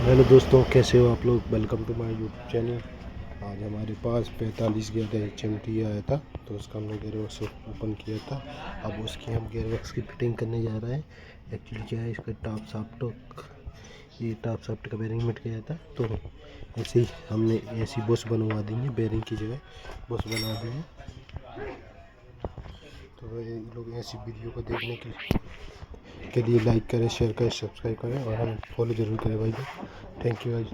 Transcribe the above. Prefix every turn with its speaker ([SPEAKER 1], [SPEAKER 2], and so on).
[SPEAKER 1] Hello दोस्तों, कैसे हो आप लोग। Welcome to my YouTube channel. आज हमारे पास 45 गेयर का HMT आया था, तो उसका हमने गेयरबॉक्स ओपन किया था। अब उसकी हम गेयरबॉक्स की फिटिंग करने जा रहे हैं। एक्चुअली क्या है, इसका टॉप साफ्ट का बेरिंग मिट गया था, तो ऐसे ही हमने ऐसी बॉस बनवा दी है। बेरिंग की जगह बॉस बना दी है। तो ये लोग ऐसी वीडियो को देखने के लिए लाइक करें, शेयर करें, सब्सक्राइब करें और हमें फॉलो जरूर करें भाई। Thank you guys.